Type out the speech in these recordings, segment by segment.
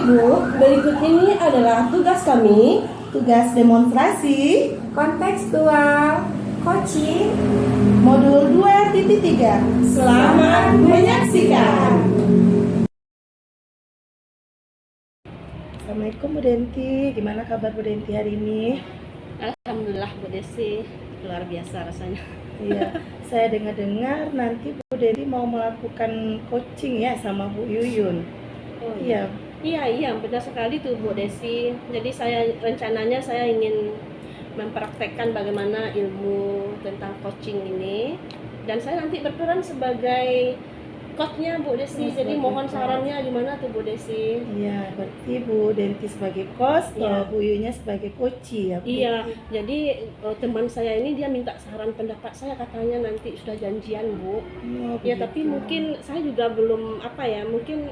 Bu, berikut ini adalah tugas kami. Tugas demonstrasi Kontekstual coaching. modul 2.3. Selamat menyaksikan. Assalamualaikum Bu Denti, gimana kabar Bu Denti hari ini? Alhamdulillah Bu Desi, luar biasa rasanya. Iya, saya dengar-dengar nanti Bu Denti mau melakukan coaching ya sama Bu Yuyun. Oh Iya, iya, benar sekali tuh Bu Desi. Jadi rencananya saya ingin mempraktekkan bagaimana ilmu tentang coaching ini, dan saya nanti berperan sebagai coachnya Bu Desi. Jadi sebagai mohon coach. sarannya gimana tuh Bu Desi? iya, berarti Bu Denti sebagai coach, Iya. Bu Yuyunnya sebagai coachee ya Bu Iya, Denti? jadi teman saya ini dia minta saran pendapat saya, katanya nanti sudah janjian Bu. Oh, Ya tapi begitu. mungkin saya juga belum mungkin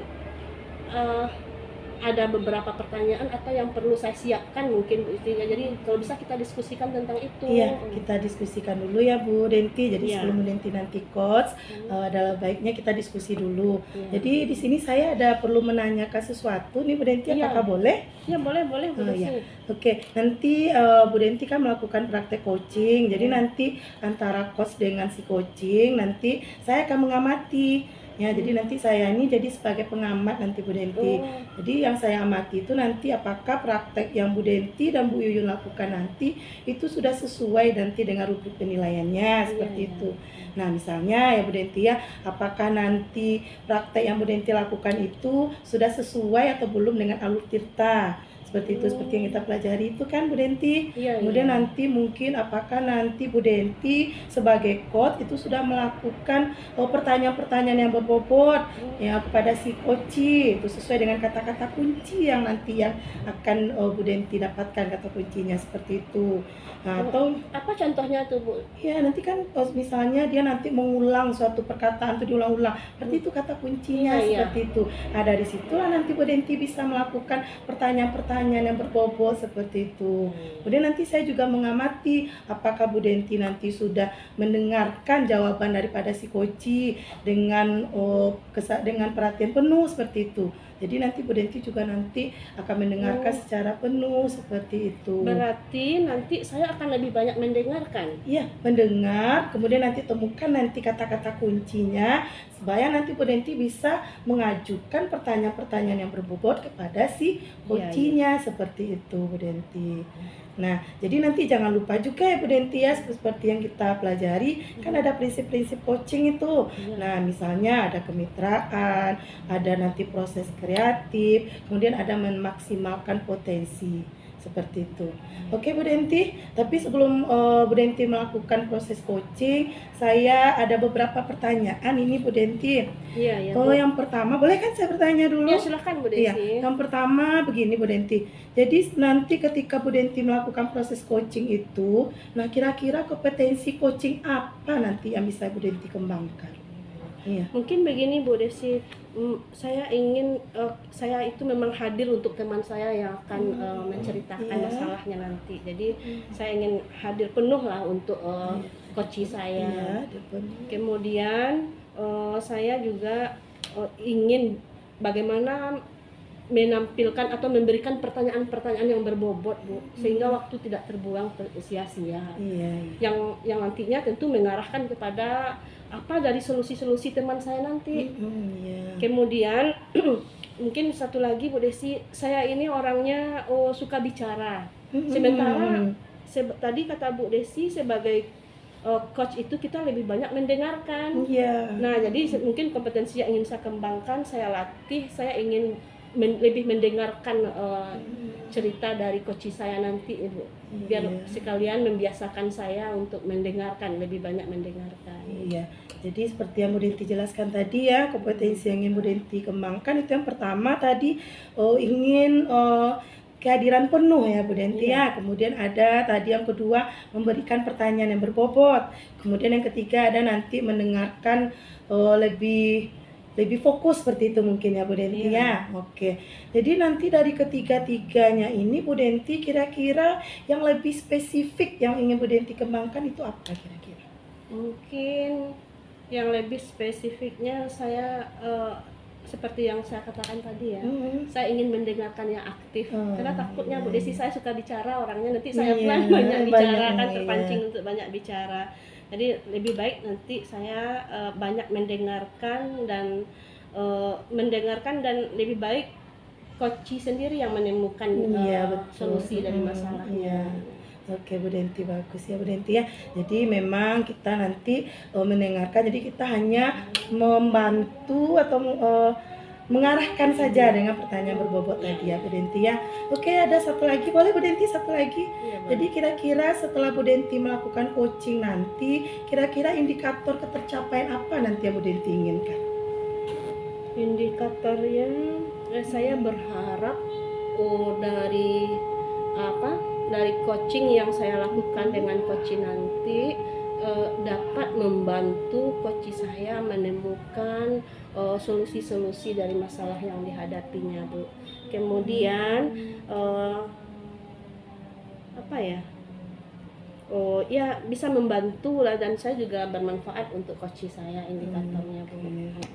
ada beberapa pertanyaan atau yang perlu saya siapkan mungkin Bu Istinya. Jadi kalau bisa kita diskusikan tentang itu. Iya, kita diskusikan dulu ya Bu Denti. Jadi Iya. sebelum Bu Denti nanti coach, adalah baiknya kita diskusi dulu. Iya. Jadi di sini saya ada perlu menanyakan sesuatu nih Bu Denti, Iya. apakah boleh? Ya boleh Bu Oh, Desi. iya. Oke, nanti Bu Denti kan melakukan praktek coaching. Jadi nanti antara coach dengan si coaching, nanti saya akan mengamati. Ya, jadi nanti saya ini jadi sebagai pengamat nanti Bu Denti. Oh, Jadi yang saya amati itu nanti apakah praktek yang Bu Denti dan Bu Yuyun lakukan nanti itu sudah sesuai nanti dengan rubrik penilaiannya seperti iya. itu. Nah, misalnya ya Bu Denti ya, apakah nanti praktek yang Bu Denti lakukan itu sudah sesuai atau belum dengan alur tirta? Seperti itu, seperti yang kita pelajari itu kan Bu Denti. Iya, Kemudian iya. nanti mungkin apakah nanti Bu Denti sebagai coach itu sudah melakukan pertanyaan-pertanyaan yang berbobot ya kepada si coachee, itu sesuai dengan kata-kata kunci yang nanti yang akan Bu Denti dapatkan kata kuncinya seperti itu. Nah, atau Apa contohnya tuh Bu? ya nanti kan misalnya dia nanti mengulang suatu perkataan itu diulang-ulang, berarti itu kata kuncinya Iya. seperti itu. Nah, dari situlah nanti Bu Denti bisa melakukan pertanyaan-pertanyaan yang berbobot seperti itu. Kemudian nanti saya juga mengamati apakah Bu Denti nanti sudah mendengarkan jawaban daripada si coachee dengan dengan perhatian penuh seperti itu. Jadi nanti Bu Denti juga nanti akan mendengarkan secara penuh seperti itu. Berarti nanti saya akan lebih banyak mendengarkan. Iya, mendengar, kemudian nanti temukan nanti kata-kata kuncinya supaya nanti Bu Denti bisa mengajukan pertanyaan-pertanyaan yang berbobot kepada si coachee-nya seperti itu Bu Denti. Nah, jadi nanti jangan lupa juga ya Bu Denti ya, seperti yang kita pelajari kan ada prinsip-prinsip coaching itu. Iya. Nah, misalnya ada kemitraan, ada nanti proses kreatif, kemudian ada memaksimalkan potensi. Seperti itu. Oke Bu Denti, tapi sebelum Bu Denti melakukan proses coaching, saya ada beberapa pertanyaan ini Bu Denti. Iya, Oh, Bu. yang pertama, boleh kan saya bertanya dulu? Ya silakan Bu Iya, Desi. yang pertama begini Bu Denti. Jadi nanti ketika Bu Denti melakukan proses coaching itu, nah kira-kira kompetensi coaching apa nanti yang bisa Bu Denti kembangkan? Iya. Mungkin begini Bu Desi, saya ingin saya itu memang hadir untuk teman saya yang akan menceritakan Iya. masalahnya nanti. Jadi saya ingin hadir penuh lah untuk coachee saya. Iya, depan. Kemudian saya juga ingin bagaimana menampilkan atau memberikan pertanyaan-pertanyaan yang berbobot Bu, sehingga waktu tidak terbuang sia-sia. Iya. Yang nantinya tentu mengarahkan kepada apa dari solusi-solusi teman saya nanti. Iya. Kemudian mungkin satu lagi Bu Desi, saya ini orangnya suka bicara. Sementara tadi kata Bu Desi sebagai coach itu kita lebih banyak mendengarkan. Iya. Nah, jadi mungkin kompetensi yang ingin saya kembangkan, saya latih, saya ingin lebih mendengarkan cerita dari coachee saya nanti Ibu. Biar sekalian membiasakan saya untuk mendengarkan, lebih banyak mendengarkan. Iya. Jadi seperti yang Bu Denti jelaskan tadi ya, kompetensi yang ingin Bu Denti kembangkan itu yang pertama tadi ingin kehadiran penuh ya Bu Denti ya. Kemudian ada tadi yang kedua memberikan pertanyaan yang berbobot. Kemudian yang ketiga ada nanti mendengarkan lebih fokus seperti itu mungkin ya Bu Denti ya. Oke. Jadi nanti dari ketiga-tiganya ini Bu Denti kira-kira yang lebih spesifik yang ingin Bu Denti kembangkan itu apa kira-kira? Mungkin yang lebih spesifiknya saya seperti yang saya katakan tadi ya, Mm-mm. saya ingin mendengarkan yang aktif. Oh, Karena takutnya Bu iya. Desi saya suka bicara orangnya, nanti saya Iya, pula banyak bicara banyak, kan, iya. terpancing untuk banyak bicara. Jadi lebih baik nanti saya banyak mendengarkan dan lebih baik Koci sendiri yang menemukan Iya, betul. solusi dari masalahnya. Iya. Oke Bu Denti, bagus ya Bu Denti ya. Jadi memang kita nanti mendengarkan, jadi kita hanya membantu atau mengarahkan saja dengan pertanyaan berbobot tadi ya Bu Denti ya. Oke, ada satu lagi, boleh Bu Denti, satu lagi. Iya, Bang. Jadi kira-kira setelah Bu Denti melakukan coaching nanti, kira-kira indikator ketercapaian apa nanti yang Bu Denti inginkan? Indikatornya saya berharap dari coaching yang saya lakukan dengan coaching nanti dapat membantu coach saya menemukan solusi-solusi dari masalah yang dihadapinya, Bu. Kemudian ya bisa membantu lah, dan saya juga bermanfaat untuk coach saya indikatornya, Bu.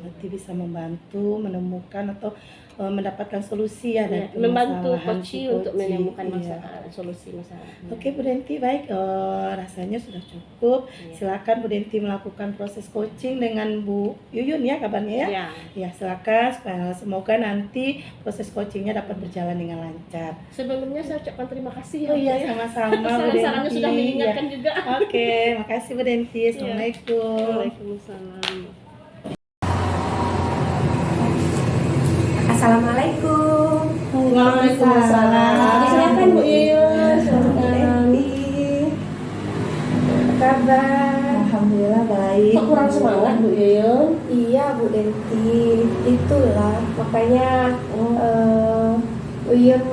Nanti bisa membantu menemukan atau mendapatkan solusi ya dari Membantu permasalahan coach si untuk coach. menemukan Iya. solusi masalah. Oke Bu Denti, baik, rasanya sudah cukup. Iya. Silakan Bu Denti melakukan proses coaching dengan Bu Yuyun ya kabarnya ya. Ya. Ya silakan, semoga nanti proses coachingnya dapat berjalan dengan lancar. Sebelumnya saya ucapkan terima kasih ya. Oh iya, Bu, ya. sama-sama Bu Saran-sarannya Denti. sudah mengingatkan Ya. juga. Oke, makasih Bu Denti. Assalamualaikum. Waalaikumsalam. Assalamualaikum. Waalaikumsalam. Silakan Bu Yuyun. Bu Denti. Apa kabar? Alhamdulillah baik. Kok kurang semangat Bu Yuyun? Iya Bu Denti, itulah makanya Uyun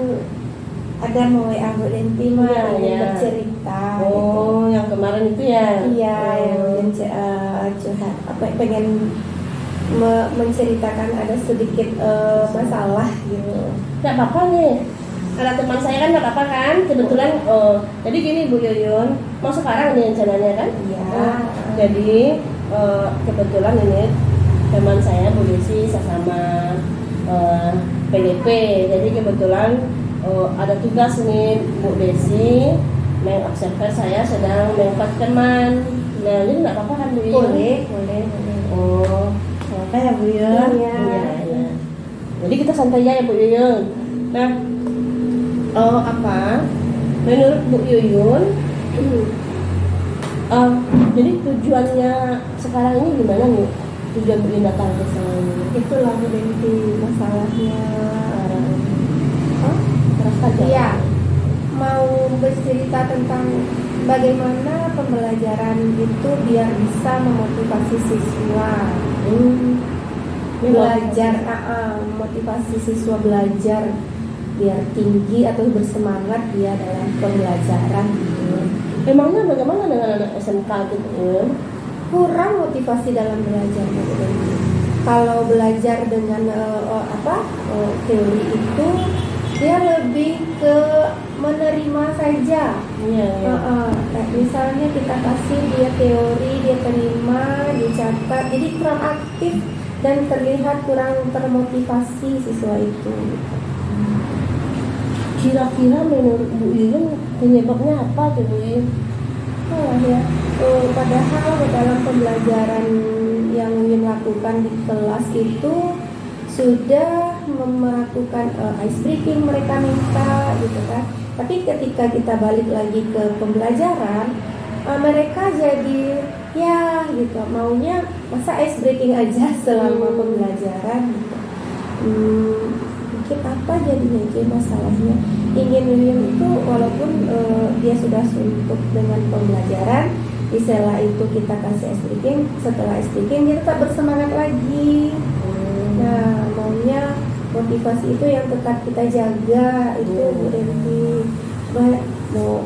ada mau WA Bu Denti mah Iya, ingin iya. bercerita. Oh, yang kemarin itu ya? Iya, yang Oh. curhat pengen menceritakan ada sedikit masalah gitu. Nggak apa-apa nih. Ada teman saya kan nggak apa-apa kan? Kebetulan, jadi gini Bu Yuyun, mau sekarang nih rencananya kan? Iya. Jadi kebetulan ini teman saya Bu Desi sama PDP. Jadi kebetulan ada tugas nih Bu Desi mengobservasi saya sedang mengangkat teman. Nah, jadi nggak apa-apa kan Bu Yuyun? Boleh. Oh, santai ya Bu Yuyun? Iya. Iya. Jadi kita santai aja ya Bu Yuyun. Nah, menurut Bu Yuyun, jadi tujuannya sekarang ini gimana nih? Tujuan Bu Yuyun datang ke sana? Itulah Bu Denti masalahnya. Teruskan ya? Iya. Mau bercerita tentang bagaimana pembelajaran itu biar bisa memotivasi siswa belajar, motivasi siswa belajar biar tinggi atau bersemangat dia dalam pembelajaran gitu. Emangnya bagaimana dengan anak SMK gitu? Kurang motivasi dalam belajar gitu. Kalau belajar dengan teori itu dia lebih ke menerima saja. Iya. Misalnya kita kasih dia teori, dia terima, dicatat, jadi kurang aktif dan terlihat kurang termotivasi siswa itu. Kira-kira menurut Bu Yuyun penyebabnya apa tuh Bu Yuyun? Padahal dalam pembelajaran yang Uyun lakukan di kelas itu sudah melakukan ice breaking mereka minta gitu kan. Tapi ketika kita balik lagi ke pembelajaran, mereka jadi ya gitu maunya masa ice breaking aja selama pembelajaran gitu. Mungkin apa jadinya itu masalahnya. Ingin Uyun itu walaupun dia sudah suntuk dengan pembelajaran, di sela itu kita kasih ice breaking, setelah ice breaking dia tetap bersemangat lagi. Nah, maunya motivasi itu yang tetap kita jaga itu Bu Denti. Mau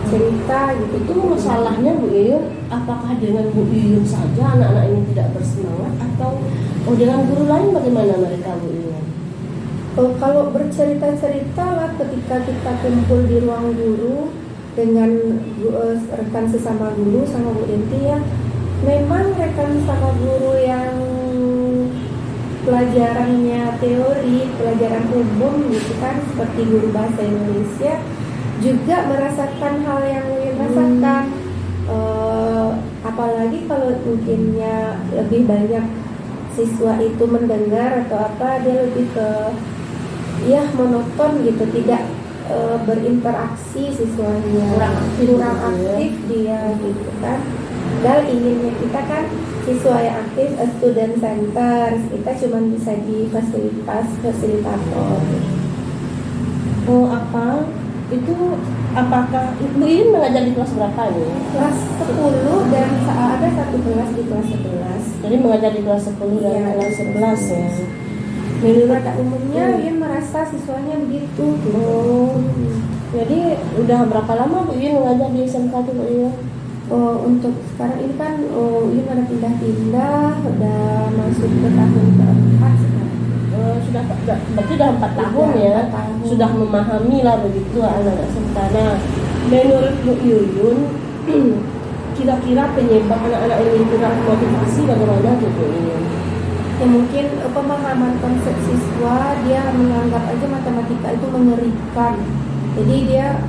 cerita gitu. Itu masalahnya Bu Yuyun, apakah dengan Bu Yuyun saja anak-anak ini tidak bersemangat atau dengan guru lain bagaimana mereka Bu Yuyun? Kalau bercerita-cerita lah ketika kita kumpul di ruang guru dengan rekan sesama guru sama Bu Denti ya, memang rekan sesama guru yang pelajarannya teori, pelajaran umum gitu kan, seperti guru bahasa Indonesia juga merasakan hal yang Uyun rasakan. Apalagi kalau mungkinnya lebih banyak siswa itu mendengar atau apa, dia lebih ke ya monoton gitu, tidak berinteraksi siswanya, kurang aktif dia gitu kan. Padahal inginnya kita kan siswa yang aktif, student center, kita cuma bisa di fasilitator. Oh, apa itu, apakah Bu Iin mengajar di kelas berapa ini? Kelas 10 dan ada satu kelas di kelas 11. Jadi mengajar di kelas 10 dan Iya, kelas 11 ya. Pada umumnya Uyun merasa siswanya begitu gitu. Oh, jadi udah berapa lama Bu Iin mengajar di SMK tuh Bu Iin? Untuk sekarang ini kan Uyun ada pindah-pindah, udah masuk ke tahun keempat sekarang. Sudah berarti udah 4 tahun Udah ya. 4 tahun. Sudah memahami lah begitu anak SMK. Nah, menurut Bu Yuyun kira-kira penyebab anak-anak ini kurang motivasi bagaimana tuh Bu Yuyun? Ya mungkin pemahaman konsep siswa, dia menganggap aja matematika itu mengerikan. Jadi dia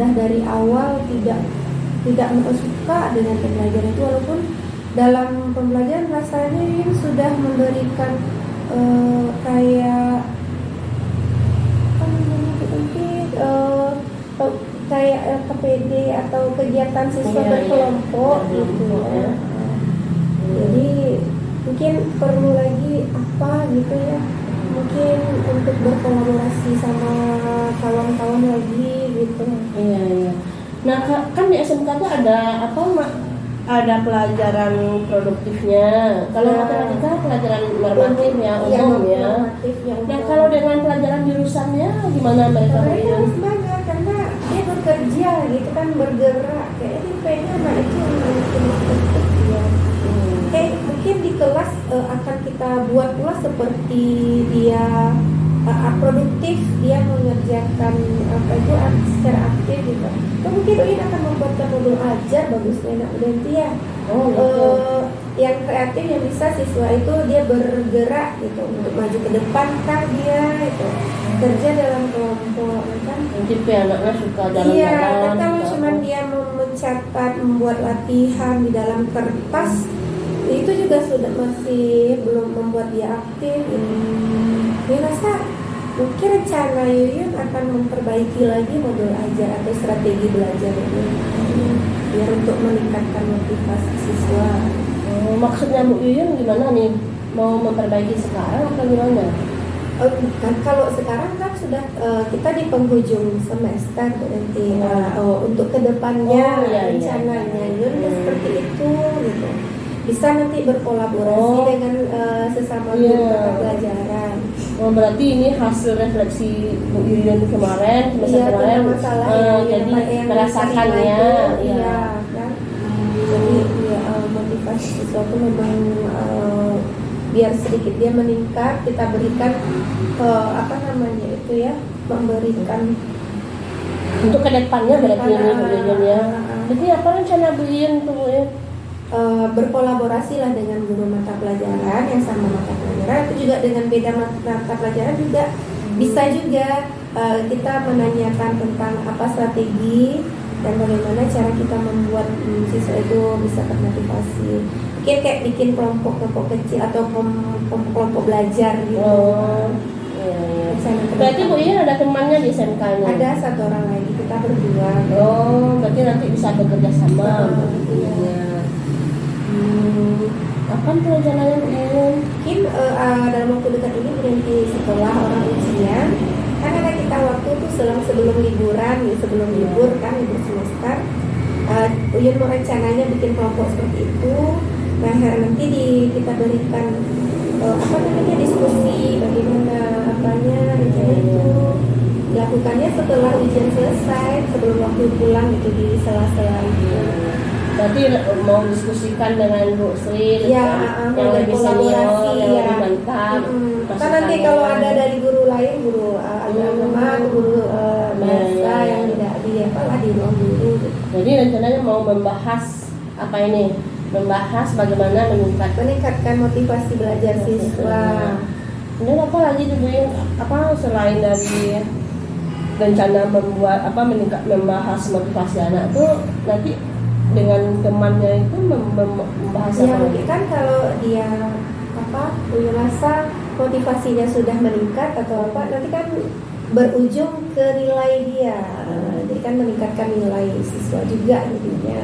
dah dari awal tidak suka dengan pembelajaran itu, walaupun dalam pembelajaran rasanya ini sudah memberikan kayak apa namanya kayak KPD atau kegiatan siswa Iya, berkelompok iya. gitu ya. Iya. Jadi mungkin perlu lagi apa gitu ya, mungkin untuk berkolaborasi sama kawan-kawan lagi gitu. Iya, iya. Nah, kan di SMK tuh ada apa, ada pelajaran produktifnya. Kalau Ya. matematika pelajaran normatif ya, umum ya. Normatifnya Nah, umum. kalau dengan pelajaran jurusannya gimana mereka Bu mereka Yuyun? harus belajar karena dia bekerja gitu kan, bergerak kayak ini kayaknya anak itu mungkin seperti dia. Mungkin di kelas akan kita buat pula seperti dia produktif, dia mengerjakan apa itu secara aktif gitu. Atau mungkin Uyun akan membuatkan modul ajar, bagusnya anak Udenti ya. Oh, gitu. Yang kreatif yang bisa siswa itu dia bergerak gitu untuk maju ke depan kan, dia itu kerja dalam kelompok kan. Mungkin anaknya suka Iya, jalan-jalan. kan kalau suka cuma apa. dia mencatat, membuat latihan di dalam kertas, itu juga sudah masih belum membuat dia aktif. Dia rasa mungkin rencana Yuyun akan memperbaiki lagi modul ajar atau strategi belajar ini, biar untuk meningkatkan motivasi siswa. Oh, maksudnya Bu Yuyun gimana nih? Mau memperbaiki sekarang atau gimana? Kan kalau sekarang kan sudah kita di penghujung semester nanti. Untuk kedepannya Oh, iya, iya. rencananya Yuyun seperti itu gitu. Bisa nanti berkolaborasi Oh. dengan sesama Iya. guru mata pelajaran. Oh, berarti ini hasil refleksi Bu Yuyun kemarin, semester Iya, kemarin. tentang masalah yang Jadi yang merasakannya, diterima itu, iya. kan. Jadi ya, motivasi siswa itu memang biar sedikit dia meningkat, kita berikan apa namanya itu ya, memberikan Untuk kedepannya berarti ini Bu Yuyun ya. Ah. Jadi apa rencana Bu Yuyun tuh Bu Yuyun? Berkolaborasi lah dengan guru mata pelajaran yang sama mata pelajaran, itu juga dengan beda mata pelajaran juga bisa juga kita menanyakan tentang apa strategi dan bagaimana cara kita membuat siswa itu bisa termotivasi. Mungkin kayak bikin kelompok-kelompok kecil atau kelompok belajar gitu. Oh, iya, iya. Rencana ke Berarti depan. Bu Yuyun ada temannya di SMK-nya? Ada satu orang lagi, kita berdua. Oh, berarti nanti bisa bekerja sama. Iya. Kapan tuh rencananya Bu Yuyun? Mungkin dalam waktu dekat ini berhenti setelah orang ujian, kan ada kita waktu tuh sebelum liburan ya, sebelum libur kan, libur semester. Uyun mau rencananya bikin kelompok seperti itu. Nah nanti kita berikan apa namanya, diskusi bagaimana apanya rencana itu dilakukannya setelah ujian selesai, sebelum waktu pulang gitu, di sela-sela itu. Berarti mau diskusikan dengan Bu Sri Ya, yang lebih senior, kolaborasi, yang ya. lebih mantap. Kan nanti kalau ada dari guru lain, guru agama atau guru bahasa yang tidak di apa lah, di ruang guru gitu. Jadi rencananya mau membahas apa ini? membahas bagaimana meningkatkan motivasi belajar siswa. Dan apa lagi tuh Bu Yun? Apa selain dari rencana membahas motivasi anak tuh nanti dengan temannya itu membahas Ya apa? mungkin kan kalau dia merasa motivasinya sudah meningkat atau apa, nanti kan berujung ke nilai dia. Jadi kan meningkatkan nilai siswa juga jadinya.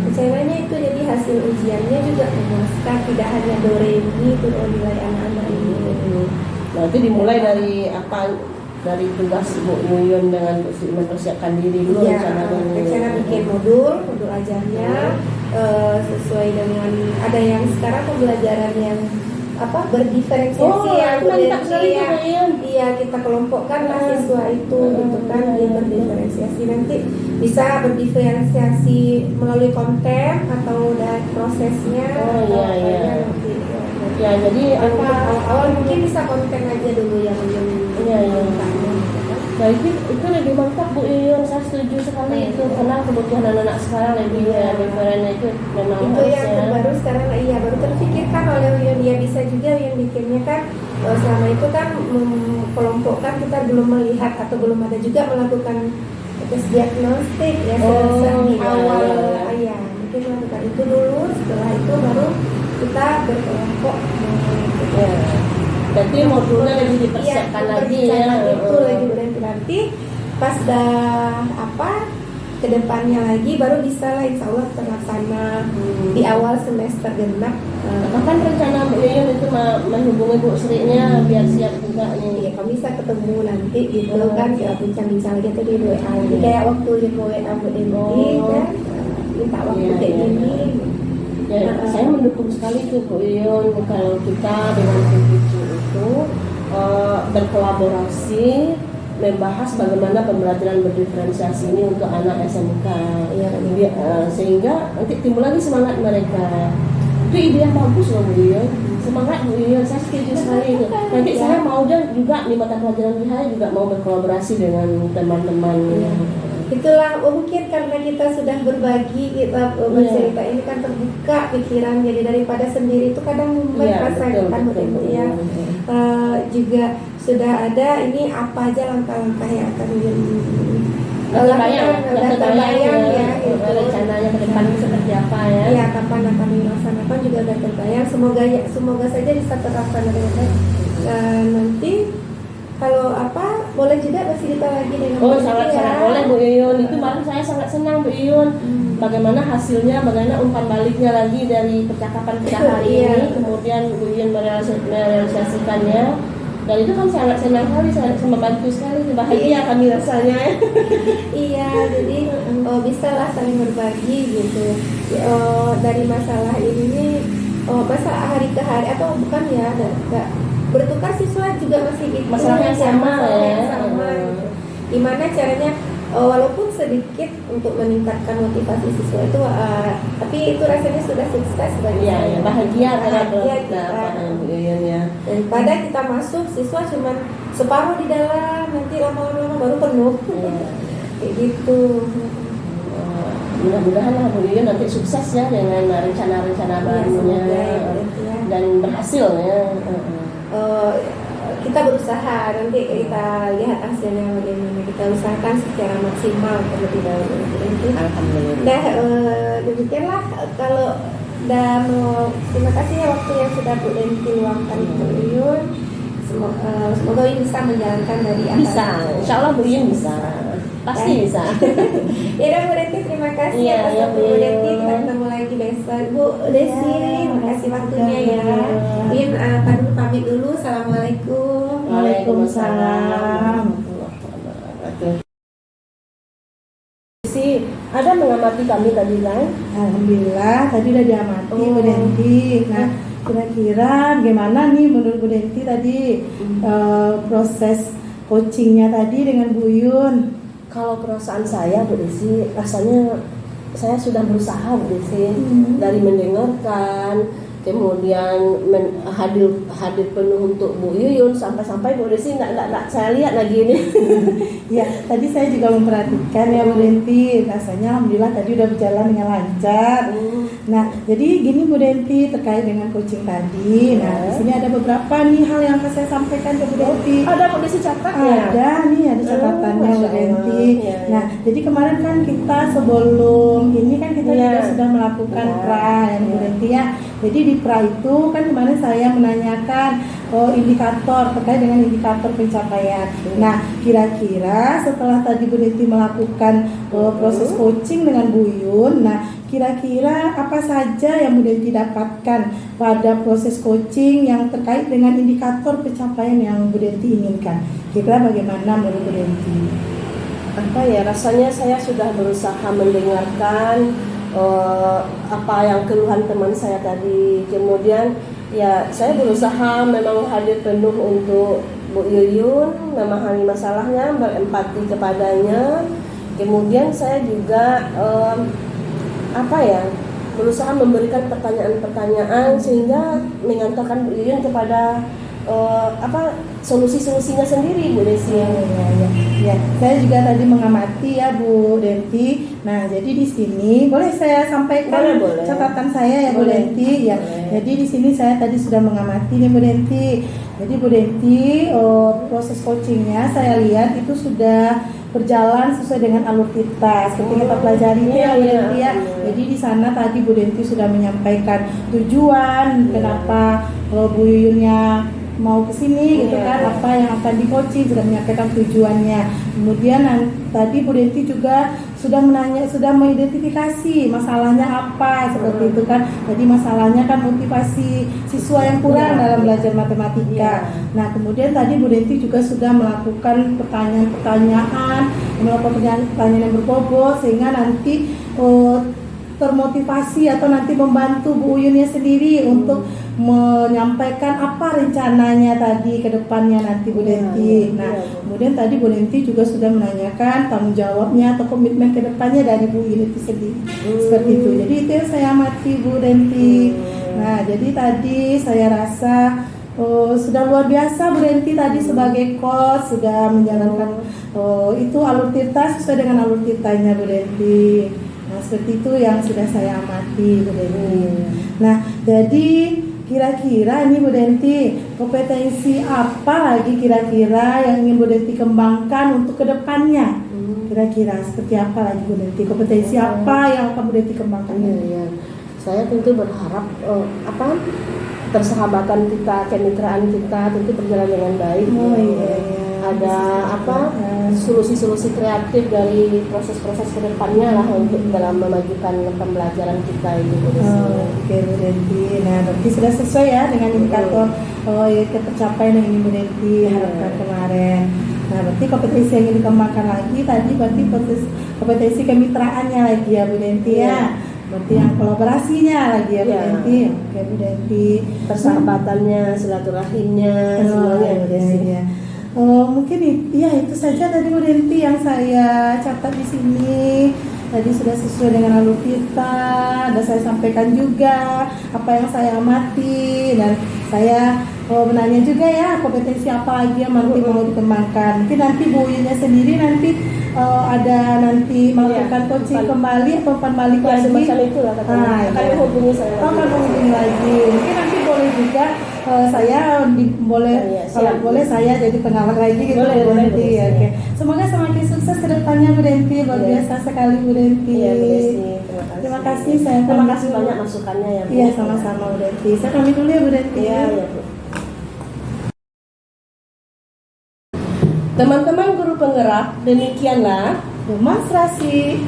Rencananya itu jadi hasil ujiannya juga memuaskan, tidak hanya do re mi itu nilai anak-anak ini. Nah itu dimulai dari apa? Dari tugas Ibu Yuyun dengan mempersiapkan diri dulu Ya, rencana bikin modul ajarnya sesuai dengan ada yang sekarang pembelajaran yang berdiferensiasi yang mantap sekali tuh, Bu Yuyun. Iya, kita kelompokkan lah siswa itu gitu kan, dia berdiferensiasi, nanti bisa berdiferensiasi melalui konten atau dari prosesnya. Iya. Nanti, Ya jadi awal mungkin bisa konten aja dulu yang Iya. Nah itu lebih mantap Bu Yuyun, saya setuju sekali itu karena kebutuhan anak-anak sekarang lebih different itu memang itu yang harusnya. baru sekarang baru terpikirkan oleh Uyun. Ya bisa juga yang bikinnya kan selama itu kan kelompokkan kita belum melihat atau belum ada juga melakukan tes diagnostik ya di awal mungkin melakukan itu dulu, setelah itu baru kita berkelompok. Ya. Berarti modulnya lebih dipersiapkan lagi ya. Itu lagi nanti pas dah kedepannya lagi baru bisa lah insya Allah terlaksana di awal semester genap. Kapan rencana Bu Yuyun itu menghubungi Bu Sri-nya biar siap juga nih? Ya kami bisa ketemu nanti gitu kan, kita bincang-bincang gitu di WA. Jadi kayak waktu di WA Bu Denti kan minta waktu kayak gini. Ya, saya mendukung sekali tuh Bu Yuyun kalau kita dengan Kukicu itu berkolaborasi membahas bagaimana pembelajaran berdiferensiasi ini untuk anak SMK. Sehingga nanti timbul lagi semangat mereka. Itu ide yang bagus loh Bu Yuyun. Semangat Bu Yuyun, saya setuju sekali itu. Nanti saya mau juga di mata pelajaran BHI juga mau berkolaborasi dengan teman-teman. Itulah mungkin karena kita sudah berbagi, kita bercerita ini kan terbuka pikiran, jadi daripada sendiri itu kadang merasakan juga sudah ada ini apa aja langkah-langkah yang akan terbayang ya rencananya ke depan seperti apa ya? Iya, kapan akan dilaksanakan juga udah terbayang. Semoga saja bisa terlaksana dengan baik. Nanti kalau boleh juga bercerita lagi dengan sangat boleh Bu Yuyun. Itu malah saya sangat senang Bu Yuyun. Bagaimana hasilnya, bagaimana umpan baliknya lagi dari percakapan kita hari ini, kemudian Bu Yuyun merealisasikannya. Dan itu kan sangat senang sekali, sangat membantu sekali, bahagia kami rasanya. Iya, jadi bisalah saling berbagi gitu. Dari masalah ini masalah hari ke hari atau bukan ya, enggak bertukar siswa juga masih itu masalahnya sama ya. Gitu. Gimana caranya walaupun sedikit untuk meningkatkan motivasi siswa itu tapi itu rasanya sudah sukses bagi saya. Bahagia kita. Daripada kita masuk siswa cuma separuh di dalam, nanti lama-lama baru penuh. Kayak gitu. Mudah-mudahan lah Bu Yuyun nanti sukses ya dengan rencana-rencana barunya dan berhasil ya. Kita berusaha, nanti kita lihat hasilnya bagaimana, kita usahakan secara maksimal terlebih dahulu. Alhamdulillah. Demikianlah kalau terima kasih ya waktu yang sudah Bu Denti luangkan untuk Yuyun. Semoga Yuyun bisa menjalankan dari atas. Bisa, insya Allah Bu Yuyun bisa, pasti bisa. Ya udah Bu Denti, terima kasih atas waktu Bu Denti. Kita ketemu lagi besok. Bu Desi, terima kasih waktunya ya. Yuyun pamit dulu. Assalamualaikum. Waalaikumsalam. Ada mengamati kami tadi kan? Alhamdulillah tadi udah diamati Bu Denti. Nah kira-kira gimana nih menurut Bu Denti tadi proses coachingnya tadi dengan Bu Yun? Kalau perasaan saya Bu Desi, rasanya saya sudah berusaha Bu Desi dari mendengarkan, kemudian hadir penuh untuk Bu Yuyun, sampai-sampai Bu Desi nggak saya lihat lagi ini. Ya, tadi saya juga memperhatikan ya Bu Denti, rasanya alhamdulillah tadi udah berjalan dengan lancar. Nah, jadi gini Bu Denti terkait dengan coaching tadi. Nah, di sini ada beberapa nih hal yang saya sampaikan ke Bu Denti. Ada Bu Desi catat ya? Ada nih, ada catatannya Bu Masya Denti. Allah. Ya, ya. Nah, jadi kemarin kan kita sebelum ini kan kita Ya. juga sudah melakukan Ya. pra ya Bu Ya. Denti ya. Jadi di pra itu kan kemarin saya menanyakan indikator terkait dengan indikator pencapaian. Nah, kira-kira setelah tadi Bu Denti melakukan proses coaching dengan Bu Yun, nah kira-kira apa saja yang Bu Denti dapatkan pada proses coaching yang terkait dengan indikator pencapaian yang Bu Denti inginkan? Kira bagaimana menurut Bu Denti? Apa ya, rasanya saya sudah berusaha mendengarkan apa yang keluhan teman saya tadi. Kemudian ya saya berusaha memang hadir penuh untuk Bu Yuyun, memahami masalahnya, berempati kepadanya. Kemudian saya juga berusaha memberikan pertanyaan-pertanyaan sehingga mengantarkan Bu Yuyun kepada solusi-solusinya sendiri Bu Desi. Ya, saya juga tadi mengamati ya Bu Denti. Nah, jadi di sini boleh saya sampaikan Boleh. catatan saya ya Bu Boleh. Denti. Ya, Boleh. jadi di sini saya tadi sudah mengamati nih Bu Denti. Jadi Bu Denti, proses coachingnya saya lihat itu sudah berjalan sesuai dengan alur kita seperti kita pelajari ya Bu Denti ya. Jadi di sana tadi Bu Denti sudah menyampaikan tujuan kenapa Bu Yuyunnya mau kesini gitu kan, apa yang akan di coaching, sudah menyampaikan tujuannya. Kemudian tadi Bu Denti juga sudah mengidentifikasi masalahnya apa seperti itu kan. Jadi masalahnya kan motivasi siswa yang kurang dalam belajar matematika. Nah, kemudian tadi Bu Denti juga sudah melakukan pertanyaan yang berbobot sehingga nanti termotivasi atau nanti membantu Bu Yuyunnya sendiri untuk menyampaikan apa rencananya tadi ke depannya nanti Bu Denti. Nah, kemudian tadi Bu Denti juga sudah menanyakan tanggung jawabnya atau komitmen ke depannya dari Bu Yuyun itu sendiri. Seperti itu. Jadi itu yang saya amati Bu Denti. Nah, jadi tadi saya rasa sudah luar biasa Bu Denti tadi sebagai coach sudah menjalankan itu alur tirta sesuai dengan alur tirtanya Bu Denti. Nah, seperti itu yang sudah saya amati Bu Denti. Nah, jadi kira-kira ini Bu Denti, kompetensi apa lagi kira-kira yang ingin Bu Denti kembangkan untuk kedepannya? Kira-kira seperti apa lagi Bu Denti? Kompetensi apa yang akan Bu Denti kembangkan? Saya tentu berharap persahabatan kita, kemitraan kita tentu berjalan dengan baik. Ada solusi-solusi kreatif dari proses-proses kedepannya lah untuk dalam memajukan pembelajaran kita itu. Oke Bu Denti. Nah, berarti sudah sesuai ya dengan indikator tercapaian yang ingin Bu Denti harapkan kemarin. Nah, berarti kompetensi yang ingin dikembangkan lagi tadi berarti kompetensi kemitraannya lagi ya Bu Denti ya. Berarti yang kolaborasinya lagi ya Bu Denti. Oke Bu Denti. Persahabatannya, silaturahimnya, semuanya Bu Desi. Mungkin itu saja tadi Bu Denti yang saya catat di sini. Tadi sudah sesuai dengan alur kita, dan saya sampaikan juga apa yang saya amati, dan saya menanya juga ya kompetensi apa lagi yang nanti mau dikembangkan. Mungkin nanti Bu Yuyunnya sendiri nanti ada nanti melakukan coaching kembali atau balik lagi. Semacam itu lah katanya. Akan menghubungi saya. Akan menghubungi lagi. Mungkin nanti boleh juga saya boleh saya jadi pengamat lagi gitu boleh, Bu Denti. boleh. Oke. Semoga semakin sukses ke depannya Bu Denti. Luar biasa sekali Bu Denti. Iya Bu Desi. Terima kasih. Terima kasih banyak masukannya ya Bu. Iya, sama-sama Bu Denti. Saya pamit dulu ya Bu Denti. Iya Bu. Teman-teman guru penggerak, demikianlah Demonstrasi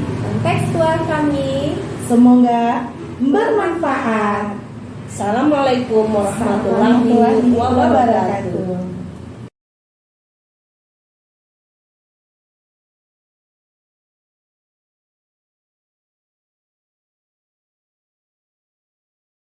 Tekstual kami. semoga bermanfaat. Assalamualaikum warahmatullahi wabarakatuh.